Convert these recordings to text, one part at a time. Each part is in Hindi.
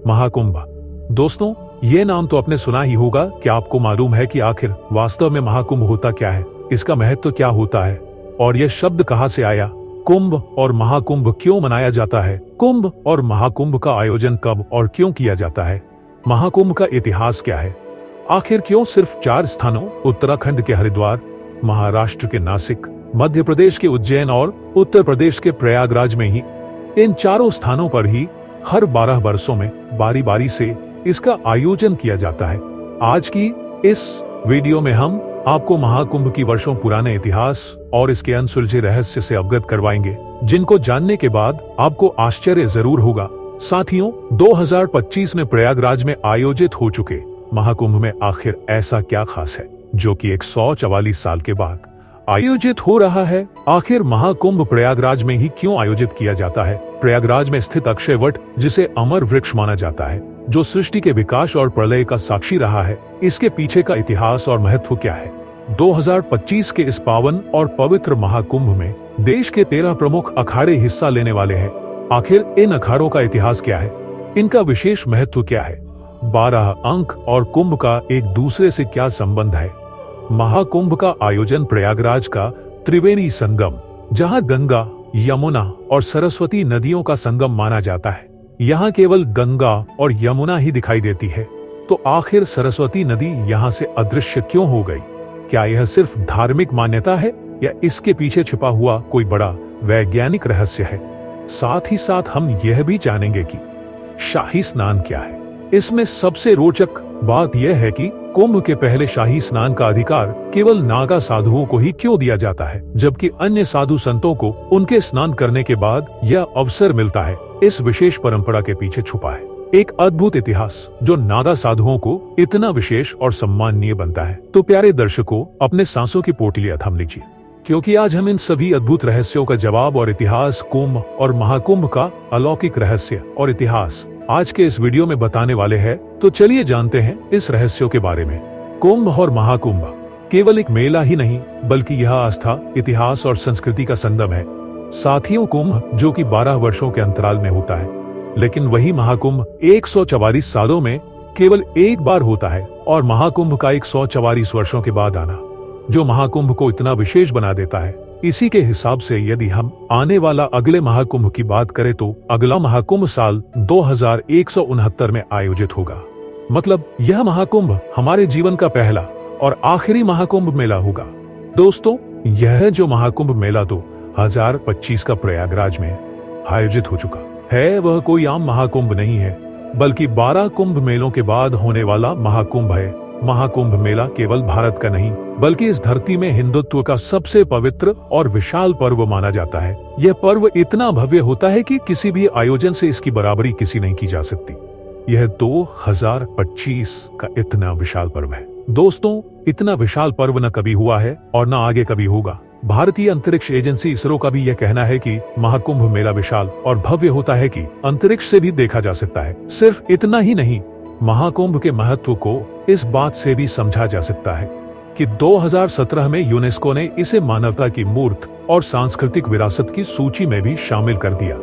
महाकुंभ। दोस्तों, ये नाम तो आपने सुना ही होगा। क्या आपको मालूम है कि आखिर वास्तव में महाकुंभ होता क्या है, इसका महत्व क्या होता है और यह शब्द कहां से आया? कुंभ और महाकुंभ क्यों मनाया जाता है? कुंभ और महाकुंभ का आयोजन कब और क्यों किया जाता है? महाकुंभ का इतिहास क्या है? आखिर क्यों सिर्फ 4 स्थानों, उत्तराखंड के हरिद्वार, महाराष्ट्र के नासिक, मध्य प्रदेश के उज्जैन और उत्तर प्रदेश के प्रयागराज में ही, इन चारों स्थानों पर ही हर 12 वर्षों में बारी बारी से इसका आयोजन किया जाता है? आज की इस वीडियो में हम आपको महाकुंभ की वर्षों पुराने इतिहास और इसके अनसुलझे रहस्य से अवगत करवाएंगे, जिनको जानने के बाद आपको आश्चर्य जरूर होगा। साथियों, 2025 में प्रयागराज में आयोजित हो चुके महाकुंभ में आखिर ऐसा क्या खास है जो कि 144 साल के बाद आयोजित हो रहा है? आखिर महाकुंभ प्रयागराज में ही क्यों आयोजित किया जाता है? प्रयागराज में स्थित अक्षय वट, जिसे अमर वृक्ष माना जाता है, जो सृष्टि के विकास और प्रलय का साक्षी रहा है, इसके पीछे का इतिहास और महत्व क्या है? 2025 के इस पावन और पवित्र महाकुंभ में देश के 13 प्रमुख अखाड़े हिस्सा लेने वाले हैं। आखिर इन अखाड़ों का इतिहास क्या है? इनका विशेष महत्व क्या है? 12 अंक और कुंभ का एक दूसरे से क्या संबंध है? महाकुंभ का आयोजन प्रयागराज का त्रिवेणी संगम, जहां गंगा, यमुना और सरस्वती नदियों का संगम माना जाता है, यहाँ केवल गंगा और यमुना ही दिखाई देती है, तो आखिर सरस्वती नदी यहाँ से अदृश्य क्यों हो गई? क्या यह सिर्फ धार्मिक मान्यता है या इसके पीछे छिपा हुआ कोई बड़ा वैज्ञानिक रहस्य है? साथ ही साथ हम यह भी जानेंगे कि शाही स्नान क्या है। इसमें सबसे रोचक बात यह है कि कुंभ के पहले शाही स्नान का अधिकार केवल नागा साधुओं को ही क्यों दिया जाता है, जबकि अन्य साधु संतों को उनके स्नान करने के बाद यह अवसर मिलता है। इस विशेष परंपरा के पीछे छुपा है एक अद्भुत इतिहास, जो नागा साधुओं को इतना विशेष और सम्माननीय बनता है। तो प्यारे दर्शकों, अपने सांसों की पोटलियां थाम लीजिए, क्योंकि आज हम इन सभी अद्भुत रहस्यों का जवाब और इतिहास, कुंभ और महाकुंभ का अलौकिक रहस्य और इतिहास आज के इस वीडियो में बताने वाले हैं। तो चलिए जानते हैं इस रहस्यों के बारे में। कुंभ और महाकुंभ केवल एक मेला ही नहीं, बल्कि यह आस्था, इतिहास और संस्कृति का संगम है। साथियों, कुंभ जो कि 12 वर्षों के अंतराल में होता है, लेकिन वही महाकुंभ 144 सालों में केवल एक बार होता है, और महाकुंभ का 144 वर्षों के बाद आना, जो महाकुंभ को इतना विशेष बना देता है। इसी के हिसाब से यदि हम आने वाला अगले महाकुंभ की बात करें, तो अगला महाकुंभ साल 2169 में आयोजित होगा। मतलब यह महाकुंभ हमारे जीवन का पहला और आखिरी महाकुंभ मेला होगा। दोस्तों, यह जो महाकुंभ मेला 2025 का प्रयागराज में आयोजित हो चुका है, वह कोई आम महाकुंभ नहीं है, बल्कि 12 कुंभ मेलों के बाद होने वाला महाकुंभ है। महाकुंभ मेला केवल भारत का नहीं, बल्कि इस धरती में हिंदुत्व का सबसे पवित्र और विशाल पर्व माना जाता है। यह पर्व इतना भव्य होता है कि किसी भी आयोजन से इसकी बराबरी किसी नहीं की जा सकती। यह 2025 का इतना विशाल पर्व है। दोस्तों, इतना विशाल पर्व न कभी हुआ है और न आगे कभी होगा। भारतीय अंतरिक्ष एजेंसी इसरो का भी यह कहना है कि महाकुंभ मेला विशाल और भव्य होता है कि अंतरिक्ष से भी देखा जा सकता है। सिर्फ इतना ही नहीं, महाकुंभ के महत्व को इस बात से भी समझा जा सकता है कि 2017 में यूनेस्को ने इसे मानवता की मूर्त और सांस्कृतिक विरासत की सूची में भी शामिल कर दिया,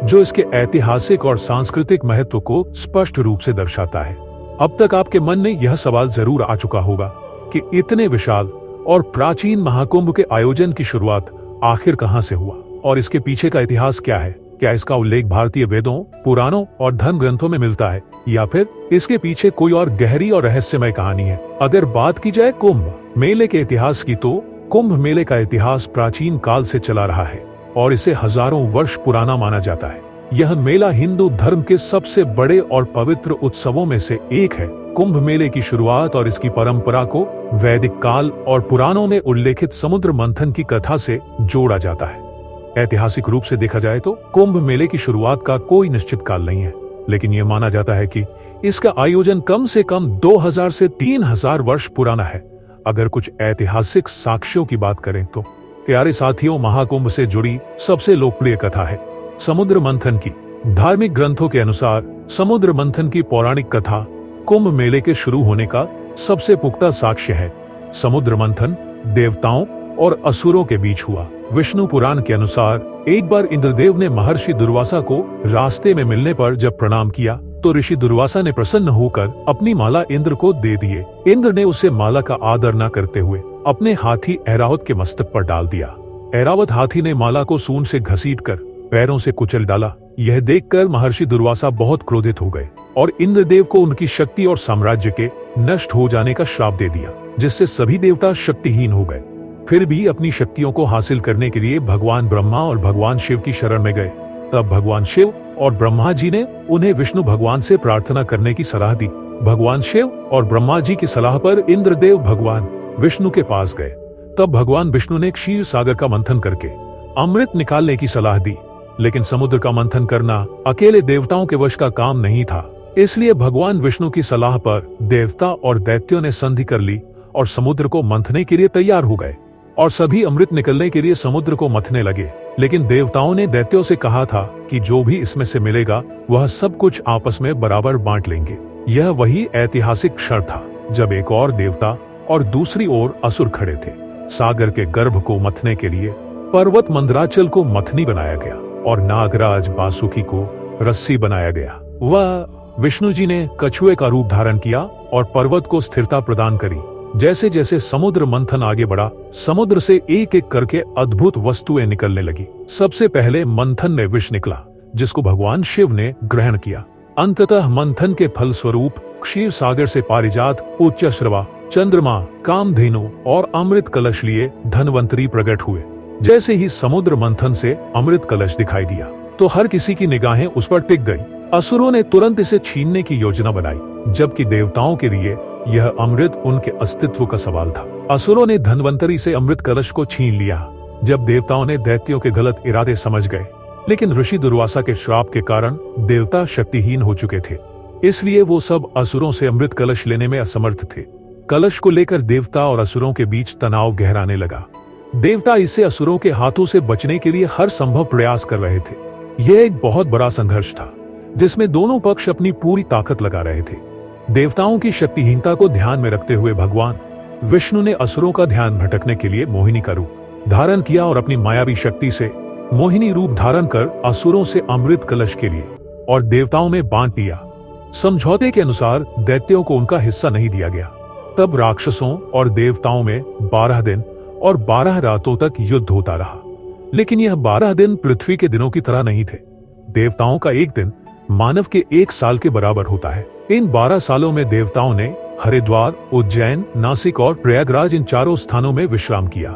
जो इसके ऐतिहासिक और सांस्कृतिक महत्व को स्पष्ट रूप से दर्शाता है। अब तक आपके मन में यह सवाल जरूर आ चुका होगा कि इतने विशाल और प्राचीन महाकुंभ के आयोजन की शुरुआत आखिर कहां से हुआ और इसके पीछे का इतिहास क्या है? क्या इसका उल्लेख भारतीय वेदों, पुराणों और धर्म ग्रंथों में मिलता है, या फिर इसके पीछे कोई और गहरी और रहस्यमय कहानी है? अगर बात की जाए कुंभ मेले के इतिहास की, तो कुंभ मेले का इतिहास प्राचीन काल से चला रहा है और इसे हजारों वर्ष पुराना माना जाता है। यह मेला हिंदू धर्म के सबसे बड़े और पवित्र उत्सवों में से एक है। कुंभ मेले की शुरुआत और इसकी परंपरा को वैदिक काल और पुराणों में उल्लेखित समुद्र मंथन की कथा से जोड़ा जाता है। ऐतिहासिक रूप से देखा जाए तो कुंभ मेले की शुरुआत का कोई निश्चित काल नहीं है, लेकिन यह माना जाता है कि इसका आयोजन कम से कम 2000 से 3000 वर्ष पुराना है। अगर कुछ ऐतिहासिक साक्ष्यों की बात करें तो प्यारे साथियों, महाकुंभ से जुड़ी सबसे लोकप्रिय कथा है समुद्र मंथन की। धार्मिक ग्रंथों के अनुसार समुद्र मंथन की पौराणिक कथा कुंभ मेले के शुरू होने का सबसे पुख्ता साक्ष्य है। समुद्र मंथन देवताओं और असुरों के बीच हुआ। विष्णु पुराण के अनुसार एक बार इंद्रदेव ने महर्षि दुर्वासा को रास्ते में मिलने पर जब प्रणाम किया, तो ऋषि दुर्वासा ने प्रसन्न होकर अपनी माला इंद्र को दे दिए। इंद्र ने उसे माला का आदर न करते हुए अपने हाथी ऐरावत के मस्तक पर डाल दिया। ऐरावत हाथी ने माला को सूंड से घसीटकर पैरों से कुचल डाला। यह देखकर महर्षि दुर्वासा बहुत क्रोधित हो गए और इंद्रदेव को उनकी शक्ति और साम्राज्य के नष्ट हो जाने का श्राप दे दिया, जिससे सभी देवता शक्तिहीन हो गए। फिर भी अपनी शक्तियों को हासिल करने के लिए भगवान ब्रह्मा और भगवान शिव की शरण में गए। तब भगवान शिव और ब्रह्मा जी ने उन्हें विष्णु भगवान से प्रार्थना करने की सलाह दी। भगवान शिव और ब्रह्मा जी की सलाह पर इंद्रदेव भगवान विष्णु के पास गए। तब भगवान विष्णु ने क्षीर सागर का मंथन करके अमृत निकालने की सलाह दी, लेकिन समुद्र का मंथन करना अकेले देवताओं के वश का काम नहीं था। इसलिए भगवान विष्णु की सलाह पर देवता और दैत्यों ने संधि कर ली और समुद्र को मंथने के लिए तैयार हो गए और सभी अमृत निकलने के लिए समुद्र को मथने लगे। लेकिन देवताओं ने दैत्यों से कहा था कि जो भी इसमें से मिलेगा वह सब कुछ आपस में बराबर बांट लेंगे। यह वही ऐतिहासिक क्षण था जब एक और देवता और दूसरी ओर असुर खड़े थे। सागर के गर्भ को मथने के लिए पर्वत मंदराचल को मथनी बनाया गया और नागराज बासुकी को रस्सी बनाया गया। वह विष्णु जी ने कछुए का रूप धारण किया और पर्वत को स्थिरता प्रदान करी। जैसे जैसे समुद्र मंथन आगे बढ़ा, समुद्र से एक एक करके अद्भुत वस्तुएं निकलने लगी। सबसे पहले मंथन में विष निकला, जिसको भगवान शिव ने ग्रहण किया। अंततः मंथन के फल स्वरूप क्षीर सागर से पारिजात, उच्चश्रवा, चंद्रमा, कामधेनु और अमृत कलश लिए धनवंतरी प्रकट हुए। जैसे ही समुद्र मंथन से अमृत कलश दिखाई दिया तो हर किसी की निगाहें उस पर टिक गई। असुरों ने तुरंत इसे छीनने की योजना बनाई, जबकि देवताओं के लिए यह अमृत उनके अस्तित्व का सवाल था। असुरों ने धनवंतरी से अमृत कलश को छीन लिया। जब देवताओं ने दैत्यों के गलत इरादे समझ गए, लेकिन ऋषि दुर्वासा के श्राप के कारण देवता शक्तिहीन हो चुके थे, इसलिए वो सब असुरों से अमृत कलश लेने में असमर्थ थे। कलश को लेकर देवता और असुरों के बीच तनाव गहराने लगा। देवता इससे असुरों के हाथों से बचने के लिए हर संभव प्रयास कर रहे थे। यह एक बहुत बड़ा संघर्ष था, जिसमें दोनों पक्ष अपनी पूरी ताकत लगा रहे थे। देवताओं की शक्तिहीनता को ध्यान में रखते हुए भगवान विष्णु ने असुरों का ध्यान भटकने के लिए मोहिनी का रूप धारण किया और अपनी मायावी शक्ति से मोहिनी रूप धारण कर असुरों से अमृत कलश के लिए और देवताओं में बांट दिया। समझौते के अनुसार दैत्यों को उनका हिस्सा नहीं दिया गया। तब राक्षसों और देवताओं में 12 दिन और 12 रातों तक युद्ध होता रहा। लेकिन यह 12 दिन पृथ्वी के दिनों की तरह नहीं थे। देवताओं का एक दिन मानव के 1 साल के बराबर होता है। इन 12 सालों में देवताओं ने हरिद्वार, उज्जैन, नासिक और प्रयागराज इन चारों स्थानों में विश्राम किया।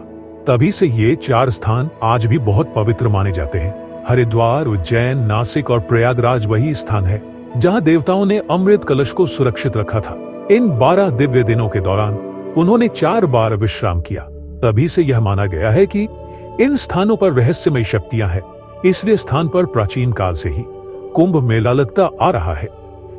तभी से ये 4 स्थान आज भी बहुत पवित्र माने जाते हैं। हरिद्वार, उज्जैन, नासिक और प्रयागराज वही स्थान है जहां देवताओं ने अमृत कलश को सुरक्षित रखा था। इन 12 दिव्य दिनों के दौरान उन्होंने 4 बार विश्राम किया। तभी से यह माना गया है कि इन स्थानों पर रहस्यमय शक्तियां हैं। इसलिए स्थान पर प्राचीन काल से ही कुंभ मेला लगता आ रहा है।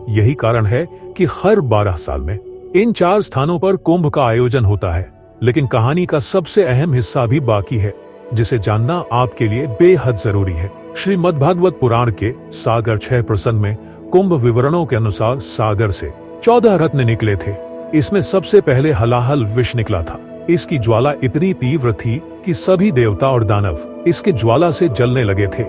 यही कारण है कि हर 12 साल में इन 4 स्थानों पर कुंभ का आयोजन होता है। लेकिन कहानी का सबसे अहम हिस्सा अभी बाकी है, जिसे जानना आपके लिए बेहद जरूरी है। श्रीमद् भागवत पुराण के सागर 6 प्रसंग में कुंभ विवरणों के अनुसार सागर से 14 रत्न निकले थे। इसमें सबसे पहले हलाहल विष निकला था। इसकी ज्वाला इतनी तीव्र थी कि सभी देवता और दानव इसके ज्वाला से जलने लगे थे।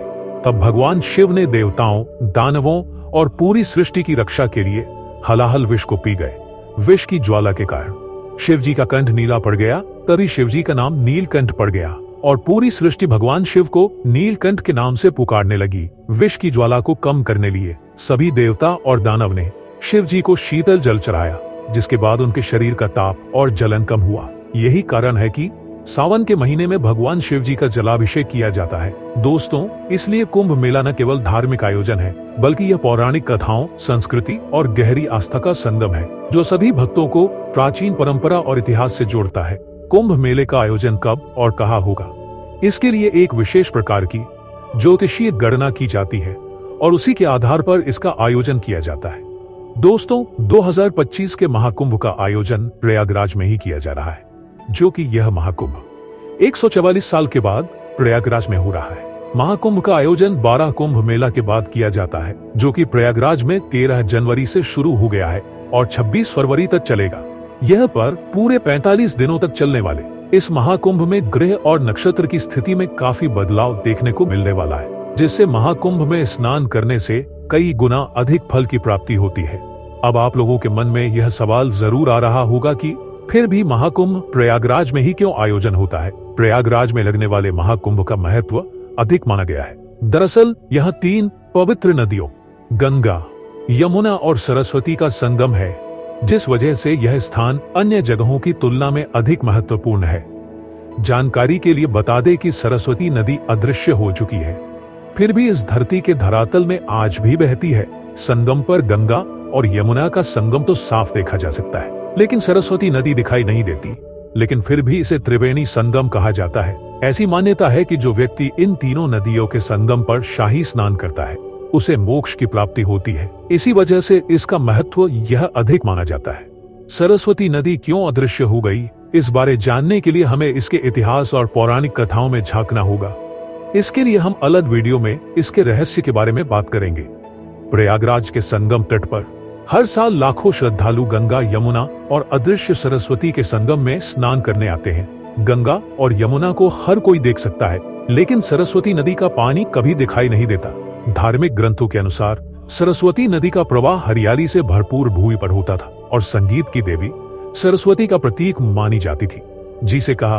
तब भगवान शिव ने देवताओं, दानवों और पूरी सृष्टि की रक्षा के लिए हलाहल विष को पी गए। विष की ज्वाला के कारण शिव जी का कंठ नीला पड़ गया। तभी शिव जी का नाम नीलकंठ पड़ गया और पूरी सृष्टि भगवान शिव को नीलकंठ के नाम से पुकारने लगी। विष की ज्वाला को कम करने लिए सभी देवता और दानव ने शिव जी को शीतल जल चढ़ाया, जिसके बाद उनके शरीर का ताप और जलन कम हुआ। यही कारण है कि सावन के महीने में भगवान शिव जी का जलाभिषेक किया जाता है। दोस्तों, इसलिए कुंभ मेला न केवल धार्मिक आयोजन है, बल्कि यह पौराणिक कथाओं, संस्कृति और गहरी आस्था का संगम है, जो सभी भक्तों को प्राचीन परंपरा और इतिहास से जोड़ता है। कुंभ मेले का आयोजन कब और कहाँ होगा, इसके लिए एक विशेष प्रकार की ज्योतिषीय गणना की जाती है और उसी के आधार पर इसका आयोजन किया जाता है। दोस्तों, 2025 के महाकुंभ का आयोजन प्रयागराज में ही किया जा रहा है, जो कि यह महाकुंभ 144 साल के बाद प्रयागराज में हो रहा है। महाकुंभ का आयोजन 12 कुंभ मेला के बाद किया जाता है, जो कि प्रयागराज में 13 जनवरी से शुरू हो गया है और 26 फरवरी तक चलेगा। यह पर पूरे 45 दिनों तक चलने वाले इस महाकुंभ में ग्रह और नक्षत्र की स्थिति में काफी बदलाव देखने को मिलने वाला है, जिससे महाकुंभ में स्नान करने से कई गुना अधिक फल की प्राप्ति होती है। अब आप लोगों के मन में यह सवाल जरूर आ रहा होगा कि फिर भी महाकुंभ प्रयागराज में ही क्यों आयोजन होता है? प्रयागराज में लगने वाले महाकुंभ का महत्व अधिक माना गया है। दरअसल यह 3 पवित्र नदियों गंगा, यमुना और सरस्वती का संगम है, जिस वजह से यह स्थान अन्य जगहों की तुलना में अधिक महत्वपूर्ण है। जानकारी के लिए बता दें कि सरस्वती नदी अदृश्य हो चुकी है, फिर भी इस धरती के धरातल में आज भी बहती है। संगम पर गंगा और यमुना का संगम तो साफ देखा जा सकता है, लेकिन सरस्वती नदी दिखाई नहीं देती। लेकिन फिर भी इसे त्रिवेणी संगम कहा जाता है। ऐसी मान्यता है कि जो व्यक्ति इन तीनों नदियों के संगम पर शाही स्नान करता है, उसे मोक्ष की प्राप्ति होती है। इसी वजह से इसका महत्व यह अधिक माना जाता है। सरस्वती नदी क्यों अदृश्य हो गई, इस बारे जानने के लिए हमें इसके इतिहास और पौराणिक कथाओं में झांकना होगा। इसके लिए हम अलग वीडियो में इसके रहस्य के बारे में बात करेंगे। प्रयागराज के संगम तट पर हर साल लाखों श्रद्धालु गंगा, यमुना और अदृश्य सरस्वती के संगम में स्नान करने आते हैं। गंगा और यमुना को हर कोई देख सकता है, लेकिन सरस्वती नदी का पानी कभी दिखाई नहीं देता। धार्मिक ग्रंथों के अनुसार सरस्वती नदी का प्रवाह हरियाली से भरपूर भूमि पर होता था और संगीत की देवी सरस्वती का प्रतीक मानी जाती थी, जिसे कहा